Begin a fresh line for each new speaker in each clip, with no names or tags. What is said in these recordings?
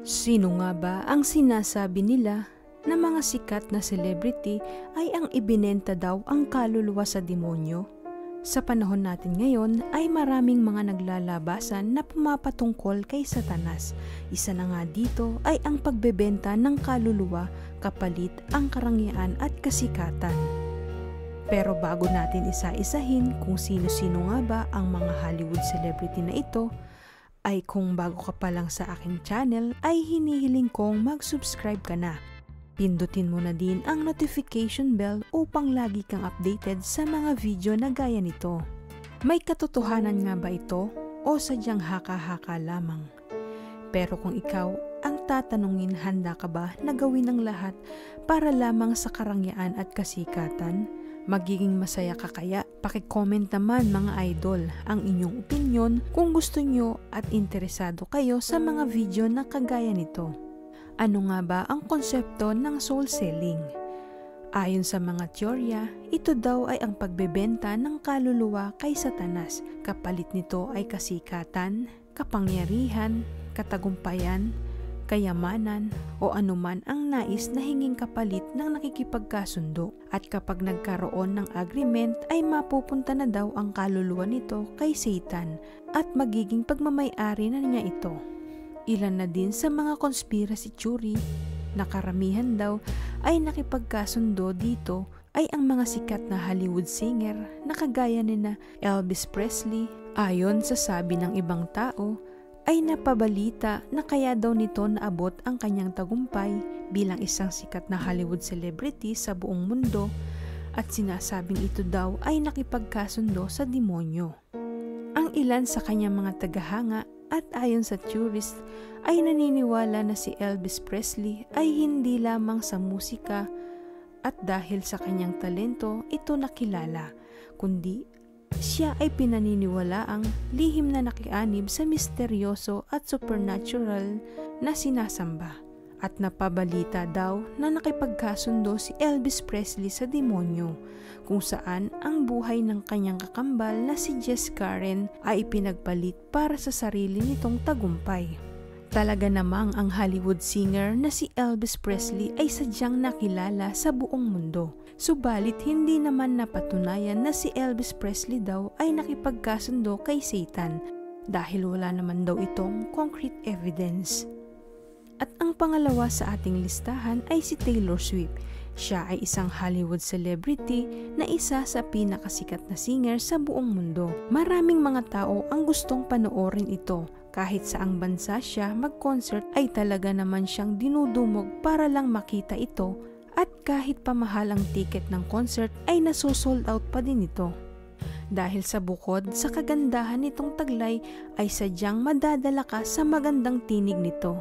Sino nga ba ang sinasabi nila na mga sikat na celebrity ay ang ibinenta daw ang kaluluwa sa demonyo? Sa panahon natin ngayon ay maraming mga naglalabasan na pumapatungkol kay Satanas. Isa na nga dito ay ang pagbebenta ng kaluluwa kapalit ang karangyaan at kasikatan. Pero bago natin isa-isahin kung sino-sino nga ba ang mga Hollywood celebrity na ito, ay kung bago ka pa lang sa aking channel ay hinihiling kong mag-subscribe ka na. Pindutin mo na din ang notification bell upang lagi kang updated sa mga video na gaya nito. May katotohanan nga ba ito o sadyang haka-haka lamang? Pero kung ikaw ang tatanungin, handa ka ba na gawin ang lahat para lamang sa karangyaan at kasikatan? Magiging masaya ka kaya? Paki-comment naman mga idol ang inyong opinion kung gusto nyo at interesado kayo sa mga video na kagaya nito. Ano nga ba ang konsepto ng soul selling? Ayon sa mga teorya, ito daw ay ang pagbebenta ng kaluluwa kay Satanas. Kapalit nito ay kasikatan, kapangyarihan, katagumpayan, kayamanan o anuman ang nais na hinging kapalit ng nakikipagkasundo. At kapag nagkaroon ng agreement ay mapupunta na daw ang kaluluwa nito kay Satan at magiging pagmamay-ari na niya ito. Ilan na din sa mga conspiracy theory na karamihan daw ay nakipagkasundo dito ay ang mga sikat na Hollywood singer na kagaya ni na Elvis Presley. Ayon sa sabi ng ibang tao, ay napabalita na kaya daw nito naabot ang kanyang tagumpay bilang isang sikat na Hollywood celebrity sa buong mundo at sinasabing ito daw ay nakipagkasundo sa demonyo. Ang ilan sa kanyang mga tagahanga at ayon sa theorist ay naniniwala na si Elvis Presley ay hindi lamang sa musika at dahil sa kanyang talento ito nakilala, kundi siya ay pinaniniwalaang lihim na nakianib sa misteryoso at supernatural na sinasamba. At napabalita daw na nakipagkasundo si Elvis Presley sa demonyo, kung saan ang buhay ng kanyang kakambal na si Jess Karen ay ipinagpalit para sa sarili nitong tagumpay. Talaga namang ang Hollywood singer na si Elvis Presley ay sadyang nakilala sa buong mundo. Subalit hindi naman napatunayan na si Elvis Presley daw ay nakipagkasundo kay Satan dahil wala naman daw itong concrete evidence. At ang pangalawa sa ating listahan ay si Taylor Swift. Siya ay isang Hollywood celebrity na isa sa pinakasikat na singer sa buong mundo. Maraming mga tao ang gustong panoorin ito. Kahit saang bansa siya mag-concert ay talaga naman siyang dinudumog para lang makita ito at kahit pamahal ang ticket ng concert ay nasosold out pa din ito. Dahil sa bukod sa kagandahan nitong taglay ay sadyang madadala ka sa magandang tinig nito.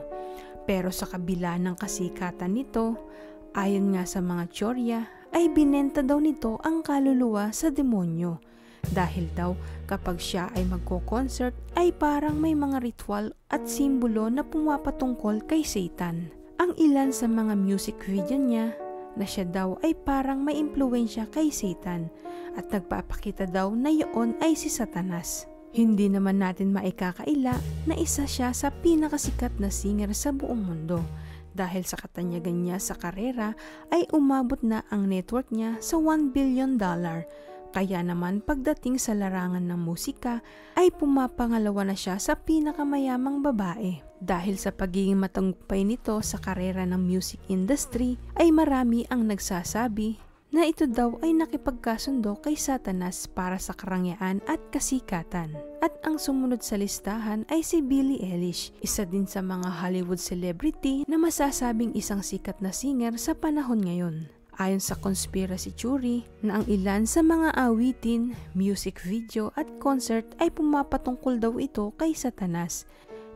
Pero sa kabila ng kasikatan nito, ayon nga sa mga teorya, ay binenta daw nito ang kaluluwa sa demonyo. Dahil daw kapag siya ay magko-concert ay parang may mga ritual at simbolo na pumapatungkol kay Satan. Ang ilan sa mga music video niya na siya daw ay parang may impluwensya kay Satan at nagpapakita daw na iyon ay si Satanas. Hindi naman natin maikakaila na isa siya sa pinakasikat na singer sa buong mundo. Dahil sa katanyagan niya sa karera ay umabot na ang network niya sa $1 billion. Kaya naman pagdating sa larangan ng musika ay pumapangalawa na siya sa pinakamayamang babae. Dahil sa pagiging matagumpay nito sa karera ng music industry ay marami ang nagsasabi na ito daw ay nakipagkasundo kay Satanas para sa karangyaan at kasikatan. At ang sumunod sa listahan ay si Billie Eilish, isa din sa mga Hollywood celebrity na masasabing isang sikat na singer sa panahon ngayon. Ayon sa conspiracy theory na ang ilan sa mga awitin, music video at concert ay pumapatungkol daw ito kay Satanas.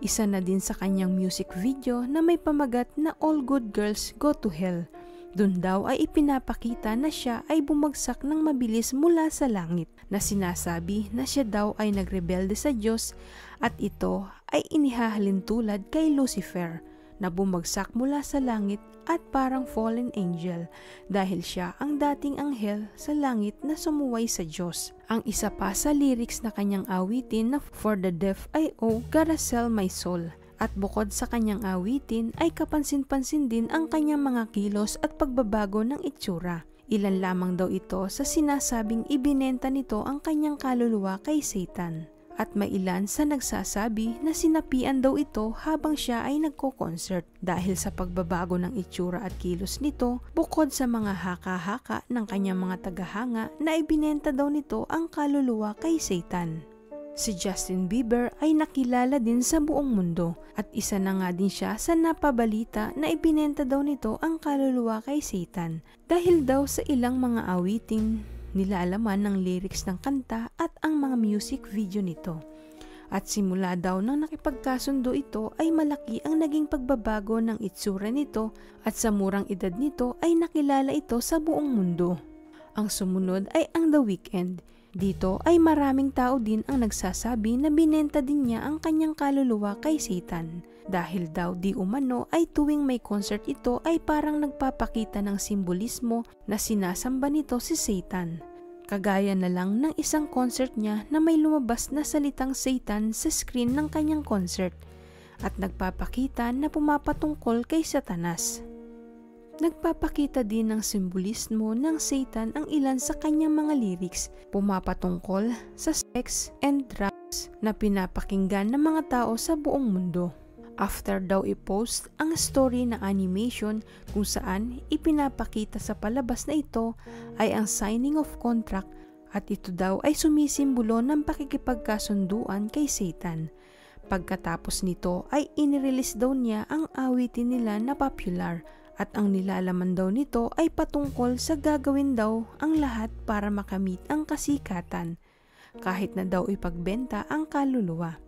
Isa na din sa kanyang music video na may pamagat na All Good Girls Go to Hell. Doon daw ay ipinapakita na siya ay bumagsak ng mabilis mula sa langit, na sinasabi na siya daw ay nagrebelde sa Diyos at ito ay inihahalin tulad kay Lucifer na bumagsak mula sa langit at parang fallen angel dahil siya ang dating anghel sa langit na sumuway sa Diyos. Ang isa pa sa lyrics na kanyang awitin na For the Deaf I Owe Gotta Sell My Soul. At bukod sa kanyang awitin ay kapansin-pansin din ang kanyang mga kilos at pagbabago ng itsura. Ilan lamang daw ito sa sinasabing ibinenta nito ang kanyang kaluluwa kay Satan. At may ilan sa nagsasabi na sinapian daw ito habang siya ay nagko-concert dahil sa pagbabago ng itsura at kilos nito, bukod sa mga haka-haka ng kanyang mga tagahanga na ibinenta daw nito ang kaluluwa kay Satan. Si Justin Bieber ay nakilala din sa buong mundo at isa na nga din siya sa napabalita na ibinenta daw nito ang kaluluwa kay Satan dahil daw sa ilang mga awiting nilalaman ng lyrics ng kanta at ang mga music video nito. At simula daw nang nakipagkasundo ito ay malaki ang naging pagbabago ng itsura nito at sa murang edad nito ay nakilala ito sa buong mundo. Ang sumunod ay ang The Weeknd. Dito ay maraming tao din ang nagsasabi na binenta din niya ang kanyang kaluluwa kay Satan dahil daw di umano ay tuwing may concert ito ay parang nagpapakita ng simbolismo na sinasamba nito si Satan. Kagaya na lang ng isang concert niya na may lumabas na salitang Satan sa screen ng kanyang concert at nagpapakita na pumapatungkol kay Satanas. Nagpapakita din ng simbolismo ng Satan ang ilan sa kanyang mga lyrics, pumapatungkol sa sex and drugs na pinapakinggan ng mga tao sa buong mundo. After daw i-post ang story na animation kung saan ipinapakita sa palabas na ito ay ang signing of contract at ito daw ay sumisimbolo ng pakikipagkasunduan kay Satan. Pagkatapos nito ay inirelease daw niya ang awitin nila na popular. At ang nilalaman daw nito ay patungkol sa gagawin daw ang lahat para makamit ang kasikatan, kahit na daw ipagbenta ang kaluluwa.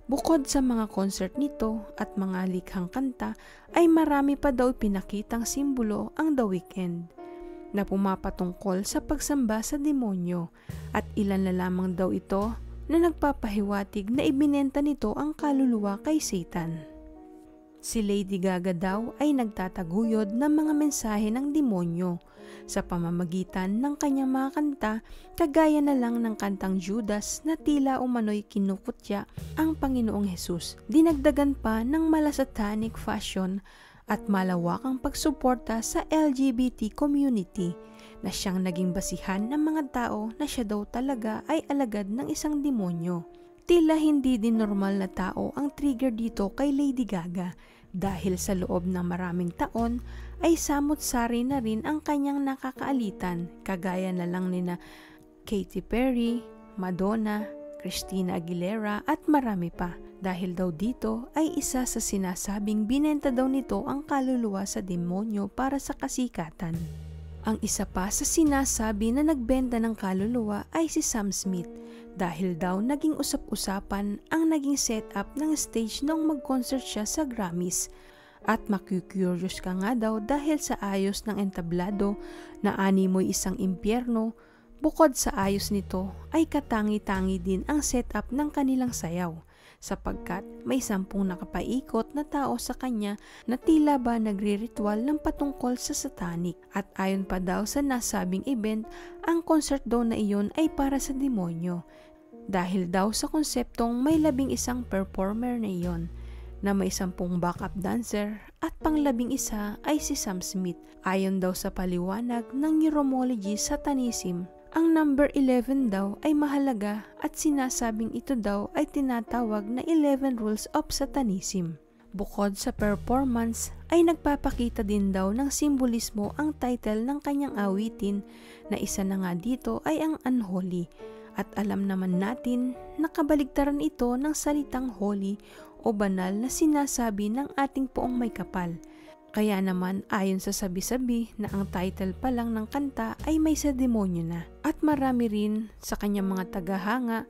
Bukod sa mga concert nito at mga likhang kanta, ay marami pa daw pinakitang simbolo ang The Weeknd na pumapatungkol sa pagsamba sa demonyo at ilan na lamang daw ito na nagpapahiwatig na ibinenta nito ang kaluluwa kay Satan. Si Lady Gaga daw ay nagtataguyod ng mga mensahe ng demonyo sa pamamagitan ng kanyang mga kanta kagaya na lang ng kantang Judas na tila umano'y kinukutya ang Panginoong Hesus. Dinagdagan pa ng malasatanic fashion at malawakang pagsuporta sa LGBT community na siyang naging basihan ng mga tao na siya daw talaga ay alagad ng isang demonyo. Tila hindi din normal na tao ang trigger dito kay Lady Gaga dahil sa loob ng maraming taon ay samot-sari na rin ang kanyang nakakaalitan kagaya na lang nina Katy Perry, Madonna, Christina Aguilera at marami pa. Dahil daw dito ay isa sa sinasabing binenta daw nito ang kaluluwa sa demonyo para sa kasikatan. Ang isa pa sa sinasabi na nagbenta ng kaluluwa ay si Sam Smith dahil daw naging usap-usapan ang naging setup ng stage nung mag-concert siya sa Grammys. At maku-curious ka nga daw dahil sa ayos ng entablado na animoy isang impyerno, bukod sa ayos nito ay katangi-tangi din ang setup ng kanilang sayaw sapagkat may 10 nakapaikot na tao sa kanya na tila ba nagre-ritual ng patungkol sa satanic. At ayon pa daw sa nasabing event, ang concert daw na iyon ay para sa demonyo dahil daw sa konseptong may 11 performer na iyon na may 10 backup dancer at pang-11 ay si Sam Smith. Ayon daw sa paliwanag ng Neuromology Satanism, ang number 11 daw ay mahalaga at sinasabing ito daw ay tinatawag na 11 Rules of Satanism. Bukod sa performance ay nagpapakita din daw ng simbolismo ang title ng kanyang awitin na isa na nga dito ay ang Unholy. At alam naman natin na kabaligtaran ito ng salitang holy o banal na sinasabi ng ating poong may kapal. Kaya naman ayon sa sabi-sabi na ang title pa lang ng kanta ay may sa demonyo na. At marami rin sa kanyang mga tagahanga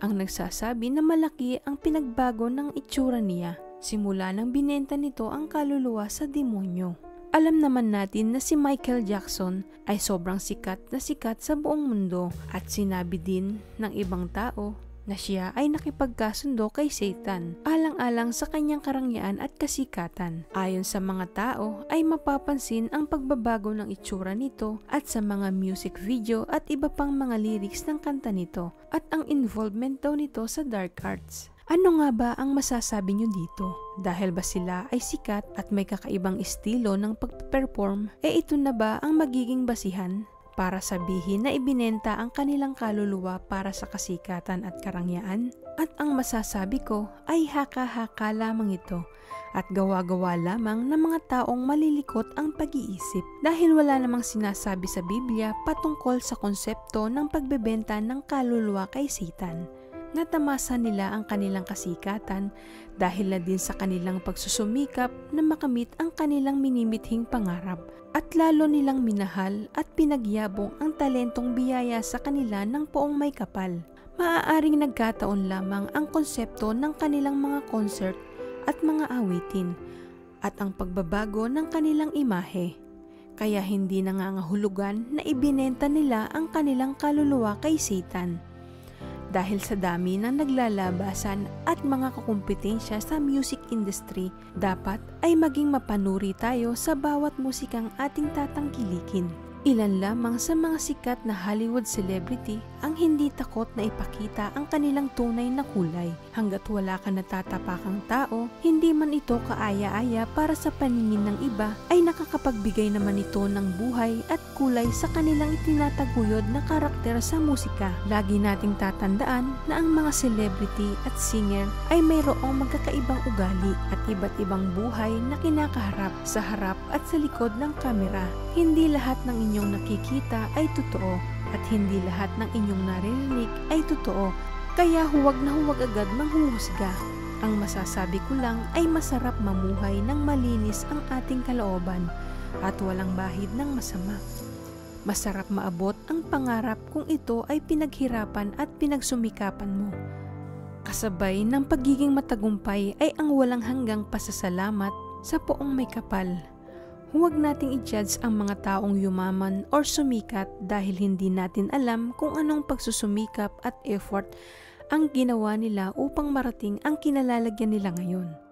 ang nagsasabi na malaki ang pinagbago ng itsura niya simula nang binenta nito ang kaluluwa sa demonyo. Alam naman natin na si Michael Jackson ay sobrang sikat sa buong mundo at sinabi din ng ibang tao na siya ay nakipagkasundo kay Satan alang-alang sa kanyang karangyaan at kasikatan. Ayon sa mga tao ay mapapansin ang pagbabago ng itsura nito at sa mga music video at iba pang mga lyrics ng kanta nito at ang involvement daw nito sa dark arts. Ano nga ba ang masasabi nyo dito? Dahil ba sila ay sikat at may kakaibang estilo ng pag-perform, ito na ba ang magiging basihan para sabihin na ibinenta ang kanilang kaluluwa para sa kasikatan at karangyaan? At ang masasabi ko ay haka-haka lamang ito at gawa-gawa lamang ng mga taong malilikot ang pag-iisip dahil wala namang sinasabi sa Biblia patungkol sa konsepto ng pagbebenta ng kaluluwa kay Satan. Natamasa nila ang kanilang kasikatan dahil na din sa kanilang pagsusumikap na makamit ang kanilang minimithing pangarap at lalo nilang minahal at pinagyabong ang talentong biyaya sa kanila ng poong may kapal. Maaaring nagkataon lamang ang konsepto ng kanilang mga concert at mga awitin at ang pagbabago ng kanilang imahe. Kaya hindi nangangahulugan na ibinenta nila ang kanilang kaluluwa kay Satan. Dahil sa dami ng naglalabasan at mga kakumpetensya sa music industry, dapat ay maging mapanuri tayo sa bawat musikang ating tatangkilikin. Ilan lamang sa mga sikat na Hollywood celebrity ang hindi takot na ipakita ang kanilang tunay na kulay. Hanggat wala ka natatapakang tao, hindi man ito kaaya-aya para sa paningin ng iba, ay nakakapagbigay naman ito ng buhay at kulay sa kanilang itinataguyod na karakter sa musika. Lagi nating tatandaan na ang mga celebrity at singer ay mayroong magkakaibang ugali at iba't ibang buhay na kinakaharap sa harap at sa likod ng kamera. Hindi lahat ng inyong nakikita ay totoo at hindi lahat ng inyong naririnig ay totoo, kaya huwag na huwag agad manghuhusga. Ang masasabi ko lang ay masarap mamuhay ng malinis ang ating kalooban at walang bahid ng masama. Masarap maabot ang pangarap kung ito ay pinaghirapan at pinagsumikapan mo. Kasabay ng pagiging matagumpay ay ang walang hanggang pasasalamat sa poong may kapal. Huwag nating i-judge ang mga taong yumaman or sumikat dahil hindi natin alam kung anong pagsusumikap at effort ang ginawa nila upang marating ang kinalalagyan nila ngayon.